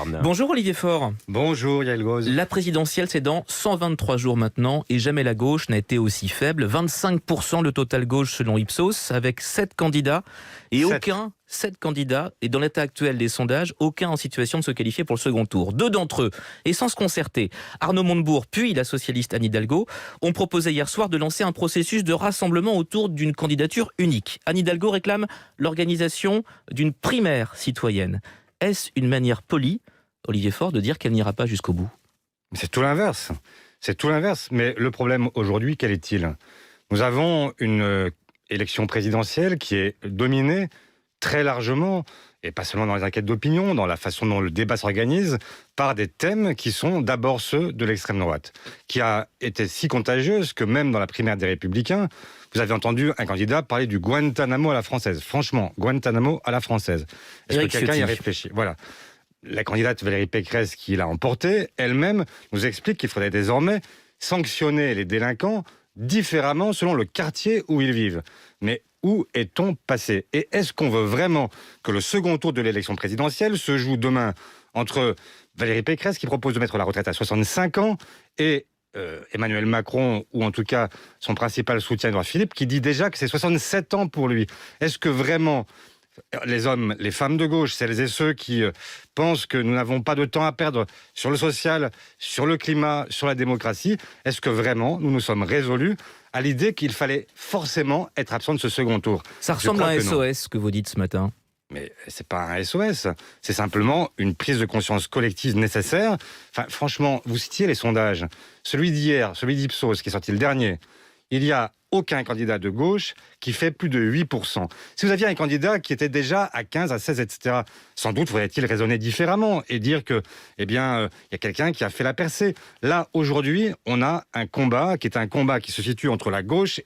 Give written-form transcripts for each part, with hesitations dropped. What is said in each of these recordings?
Tarn. Bonjour Olivier Faure. Bonjour Yael Groz. La présidentielle, c'est dans 123 jours maintenant et jamais la gauche n'a été aussi faible. 25% le total gauche selon Ipsos, avec 7 candidats et 7 candidats, et dans l'état actuel des sondages, aucun en situation de se qualifier pour le second tour. 2 d'entre eux, et sans se concerter, Arnaud Montebourg puis la socialiste Anne Hidalgo, ont proposé hier soir de lancer un processus de rassemblement autour d'une candidature unique. Anne Hidalgo réclame l'organisation d'une primaire citoyenne. Est-ce une manière polie, Olivier Faure, de dire qu'elle n'ira pas jusqu'au bout ? C'est tout l'inverse. C'est tout l'inverse. Mais le problème aujourd'hui, quel est-il ? Nous avons une élection présidentielle qui est dominée très largement, et pas seulement dans les enquêtes d'opinion, dans la façon dont le débat s'organise, par des thèmes qui sont d'abord ceux de l'extrême droite, qui a été si contagieuse que même dans la primaire des Républicains, vous avez entendu un candidat parler du Guantanamo à la française. Franchement, Guantanamo à la française. Est-ce que quelqu'un y a réfléchi ? Voilà. La candidate Valérie Pécresse, qui l'a emporté, elle-même nous explique qu'il faudrait désormais sanctionner les délinquants différemment selon le quartier où ils vivent. Mais où est-on passé ? Et est-ce qu'on veut vraiment que le second tour de l'élection présidentielle se joue demain entre Valérie Pécresse, qui propose de mettre la retraite à 65 ans, et Emmanuel Macron, ou en tout cas son principal soutien, Édouard Philippe, qui dit déjà que c'est 67 ans pour lui. Est-ce que vraiment les hommes, les femmes de gauche, celles et ceux qui pensent que nous n'avons pas de temps à perdre sur le social, sur le climat, sur la démocratie, est-ce que vraiment nous nous sommes résolus à l'idée qu'il fallait forcément être absent de ce second tour ? Ça ressemble à un SOS, ce que vous dites ce matin. Mais c'est pas un SOS, c'est simplement une prise de conscience collective nécessaire. Enfin, franchement, vous citiez les sondages. Celui d'hier, celui d'Ipsos, qui est sorti le dernier, il y a aucun candidat de gauche qui fait plus de 8%. Si vous aviez un candidat qui était déjà à 15, à 16, etc., sans doute faudrait-il raisonner différemment et dire que, il y a quelqu'un qui a fait la percée. Là, aujourd'hui, on a un combat qui se situe entre la gauche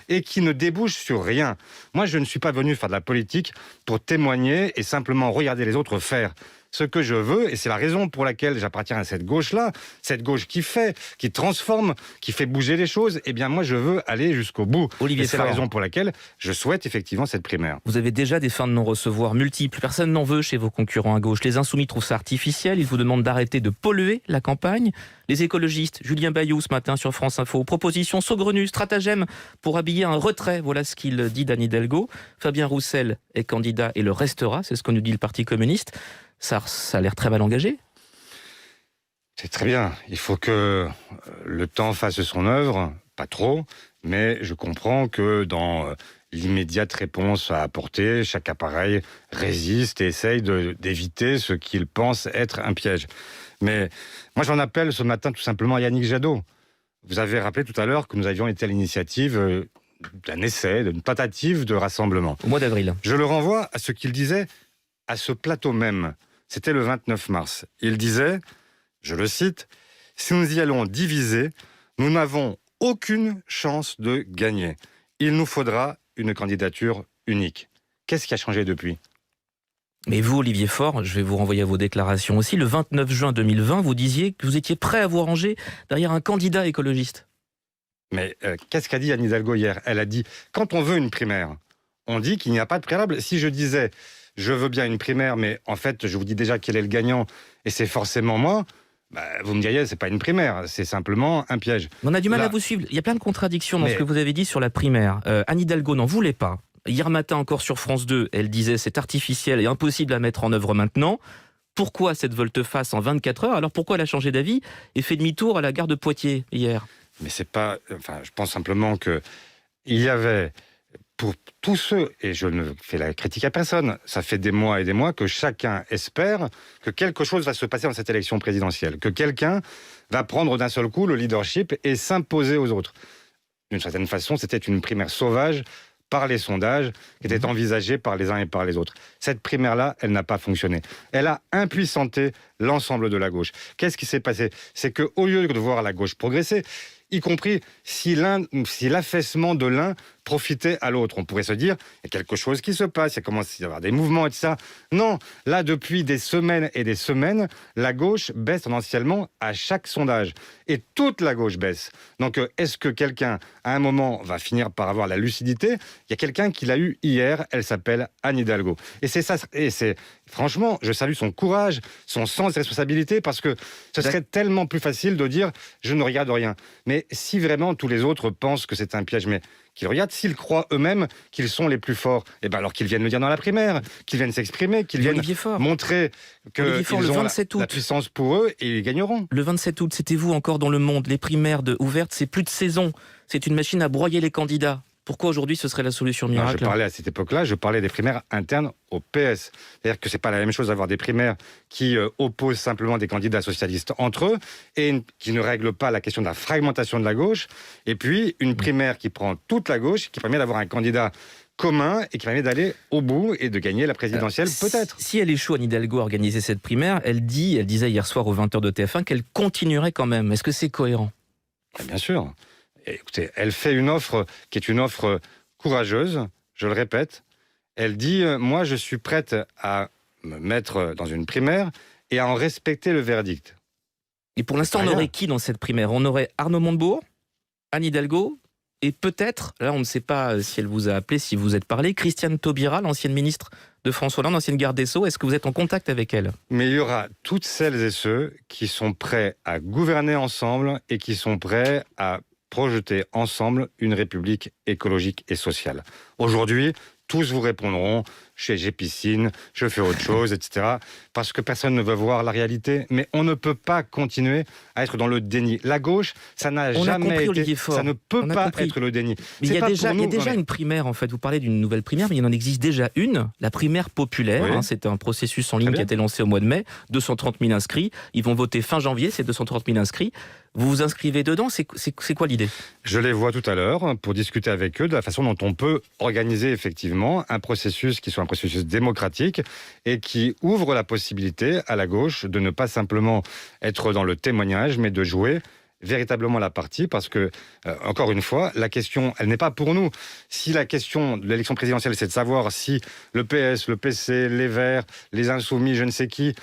et qui ne débouche sur rien. Moi, je ne suis pas venu faire de la politique pour témoigner et simplement regarder les autres faire. Ce que je veux, et c'est la raison pour laquelle j'appartiens à cette gauche-là, cette gauche qui fait, qui transforme, qui fait bouger les choses, eh bien moi je veux aller jusqu'au bout. Olivier et c'est la raison pour laquelle je souhaite effectivement cette primaire. Vous avez déjà des fins de non-recevoir multiples. Personne n'en veut chez vos concurrents à gauche. Les Insoumis trouvent ça artificiel. Ils vous demandent d'arrêter de polluer la campagne. Les écologistes, Julien Bayou ce matin sur France Info, proposition saugrenue, stratagème pour habiller un retrait. Voilà ce qu'il dit d'Anne Hidalgo. Fabien Roussel est candidat et le restera. C'est ce que nous dit le Parti communiste. Ça a l'air très mal engagé. C'est très bien. Il faut que le temps fasse son œuvre, pas trop, mais je comprends que dans l'immédiate réponse à apporter, chaque appareil résiste et essaye d'éviter ce qu'il pense être un piège. Mais moi j'en appelle ce matin tout simplement à Yannick Jadot. Vous avez rappelé tout à l'heure que nous avions été à l'initiative d'un essai, d'une tentative de rassemblement. Au mois d'avril. Je le renvoie à ce qu'il disait à ce plateau même. C'était le 29 mars. Il disait, je le cite, « Si nous y allons divisés, nous n'avons aucune chance de gagner. Il nous faudra une candidature unique. » Qu'est-ce qui a changé depuis ? Mais vous, Olivier Faure, je vais vous renvoyer à vos déclarations aussi. Le 29 juin 2020, vous disiez que vous étiez prêt à vous ranger derrière un candidat écologiste. Mais qu'est-ce qu'a dit Anne Hidalgo hier ? Elle a dit, quand on veut une primaire, on dit qu'il n'y a pas de préalable. Si je disais... je veux bien une primaire, mais en fait, je vous dis déjà quel est le gagnant, et c'est forcément moi, vous me diriez, c'est pas une primaire, c'est simplement un piège. On a du mal à vous suivre. Il y a plein de contradictions dans ce que vous avez dit sur la primaire. Anne Hidalgo n'en voulait pas. Hier matin, encore sur France 2, elle disait c'est artificiel et impossible à mettre en œuvre maintenant. Pourquoi cette volte-face en 24 heures ? Alors pourquoi elle a changé d'avis et fait demi-tour à la gare de Poitiers hier ? Mais c'est pas... Enfin, je pense simplement que il y avait... Pour tous ceux, et je ne fais la critique à personne, ça fait des mois et des mois que chacun espère que quelque chose va se passer dans cette élection présidentielle, que quelqu'un va prendre d'un seul coup le leadership et s'imposer aux autres. D'une certaine façon, c'était une primaire sauvage par les sondages qui était envisagée par les uns et par les autres. Cette primaire-là, elle n'a pas fonctionné. Elle a impuissanté l'ensemble de la gauche. Qu'est-ce qui s'est passé ? C'est qu'au lieu de voir la gauche progresser, y compris si l'affaissement de l'un profiter à l'autre. On pourrait se dire, il y a quelque chose qui se passe, il commence à y avoir des mouvements et tout ça. Non, là, depuis des semaines et des semaines, la gauche baisse tendanciellement à chaque sondage. Et toute la gauche baisse. Donc, est-ce que quelqu'un, à un moment, va finir par avoir la lucidité ? Il y a quelqu'un qui l'a eu hier, elle s'appelle Anne Hidalgo. Et c'est ça, franchement, je salue son courage, son sens de responsabilité, parce que ce serait tellement plus facile de dire « je ne regarde rien ». Mais si vraiment tous les autres pensent que c'est un piège, mais qu'ils regardent, s'ils croient eux-mêmes qu'ils sont les plus forts, et ben alors qu'ils viennent le dire dans la primaire, qu'ils viennent s'exprimer, qu'ils viennent montrer qu'ils ont la puissance pour eux et ils gagneront. Le 27 août, c'était vous encore dans Le Monde. Les primaires ouvertes, c'est plus de saison. C'est une machine à broyer les candidats. Pourquoi aujourd'hui ce serait la solution miracle ? Je parlais à cette époque-là, je parlais des primaires internes au PS. C'est-à-dire que c'est pas la même chose d'avoir des primaires qui opposent simplement des candidats socialistes entre eux et qui ne règlent pas la question de la fragmentation de la gauche. Et puis une primaire qui prend toute la gauche, qui permet d'avoir un candidat commun et qui permet d'aller au bout et de gagner la présidentielle, peut-être. Si elle échoue, Anne Hidalgo, à organiser cette primaire, elle disait hier soir aux 20h de TF1 qu'elle continuerait quand même. Est-ce que c'est cohérent ? Bien sûr. Écoutez, elle fait une offre qui est une offre courageuse, je le répète. Elle dit « Moi, je suis prête à me mettre dans une primaire et à en respecter le verdict. » Et pour l'instant, on aurait qui dans cette primaire ? On aurait Arnaud Montebourg, Anne Hidalgo et peut-être, là on ne sait pas si elle vous a appelé, si vous êtes parlé, Christiane Taubira, l'ancienne ministre de François Hollande, ancienne garde des Sceaux. Est-ce que vous êtes en contact avec elle ? Mais il y aura toutes celles et ceux qui sont prêts à gouverner ensemble et qui sont prêts à projeter ensemble une république écologique et sociale. Aujourd'hui, tous vous répondront « j'ai piscine, je fais autre chose, etc. » Parce que personne ne veut voir la réalité. Mais on ne peut pas continuer à être dans le déni. La gauche, ça n'a jamais été... Ça ne peut pas être le déni. Mais il y a déjà une primaire, en fait. Vous parlez d'une nouvelle primaire, mais il en existe déjà une, la primaire populaire. Oui. C'est un processus en ligne qui a été lancé au mois de mai. 230 000 inscrits. Ils vont voter fin janvier, ces 230 000 inscrits. Vous vous inscrivez dedans, c'est quoi l'idée ? Je les vois tout à l'heure pour discuter avec eux de la façon dont on peut organiser effectivement un processus qui soit un processus démocratique et qui ouvre la possibilité à la gauche de ne pas simplement être dans le témoignage, mais de jouer véritablement la partie, parce que, encore une fois, la question, elle n'est pas pour nous. Si la question de l'élection présidentielle, c'est de savoir si le PS, le PC, les Verts, les Insoumis, je ne sais qui,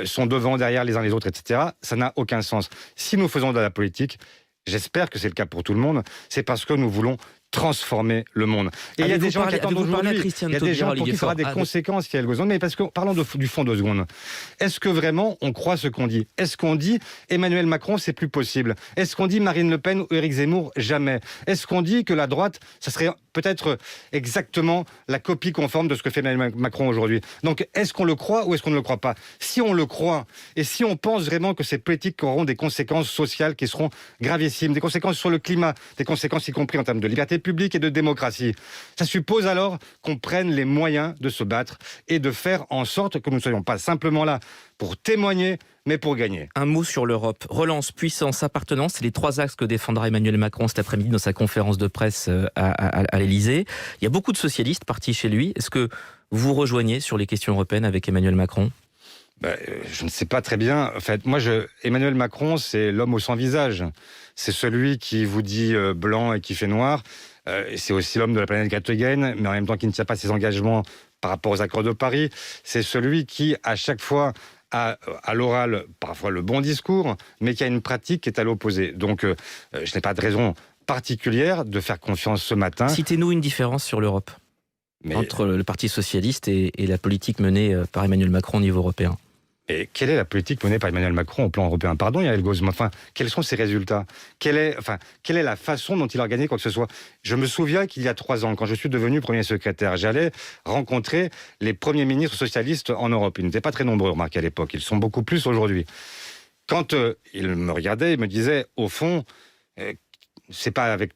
sont devant, derrière les uns les autres, etc., ça n'a aucun sens. Si nous faisons de la politique, j'espère que c'est le cas pour tout le monde, c'est parce que nous voulons transformer le monde. Et il y a des gens qui attendent aujourd'hui, il y a des gens pour qui ça aura des conséquences, qui a besoin. Mais parce que, parlons du fond 2 secondes. Est-ce que vraiment on croit ce qu'on dit ? Est-ce qu'on dit Emmanuel Macron, c'est plus possible ? Est-ce qu'on dit Marine Le Pen ou Éric Zemmour ? Jamais. Est-ce qu'on dit que la droite, ça serait peut-être exactement la copie conforme de ce que fait Emmanuel Macron aujourd'hui ? Donc, est-ce qu'on le croit ou est-ce qu'on ne le croit pas ? Si on le croit, et si on pense vraiment que ces politiques auront des conséquences sociales qui seront gravissimes, des conséquences sur le climat, des conséquences y compris en termes de liberté publique et de démocratie. Ça suppose alors qu'on prenne les moyens de se battre et de faire en sorte que nous ne soyons pas simplement là pour témoigner, mais pour gagner. Un mot sur l'Europe. Relance, puissance, appartenance, c'est les 3 axes que défendra Emmanuel Macron cet après-midi dans sa conférence de presse à l'Élysée. Il y a beaucoup de socialistes partis chez lui. Est-ce que vous rejoignez sur les questions européennes avec Emmanuel Macron ? Je ne sais pas très bien. En fait, Emmanuel Macron, c'est l'homme au sans visage. C'est celui qui vous dit blanc et qui fait noir. C'est aussi l'homme de la planète Gattegen, mais en même temps qui ne tient pas ses engagements par rapport aux accords de Paris. C'est celui qui, à chaque fois, a à l'oral parfois le bon discours, mais qui a une pratique qui est à l'opposé. Donc, je n'ai pas de raison particulière de faire confiance ce matin. Citez-nous une différence sur l'Europe entre le Parti socialiste et la politique menée par Emmanuel Macron au niveau européen. Et quelle est la politique menée par Emmanuel Macron au plan européen ? Pardon, Yael Gauze, enfin, quels sont ses résultats ? Quelle est la façon dont il a organisé quoi que ce soit ? Je me souviens qu'il y a 3 ans, quand je suis devenu Premier secrétaire, j'allais rencontrer les premiers ministres socialistes en Europe. Ils n'étaient pas très nombreux, remarquez, à l'époque. Ils sont beaucoup plus aujourd'hui. Quand ils me regardaient, ils me disaient, au fond, c'est avec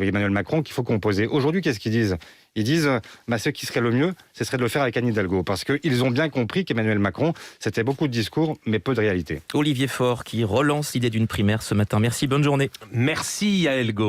Emmanuel Macron qu'il faut composer. Aujourd'hui, qu'est-ce qu'ils disent ? Ils disent, ce qui serait le mieux, ce serait de le faire avec Anne Hidalgo. Parce qu'ils ont bien compris qu'Emmanuel Macron, c'était beaucoup de discours, mais peu de réalité. Olivier Faure qui relance l'idée d'une primaire ce matin. Merci, bonne journée. Merci Yael Gauze.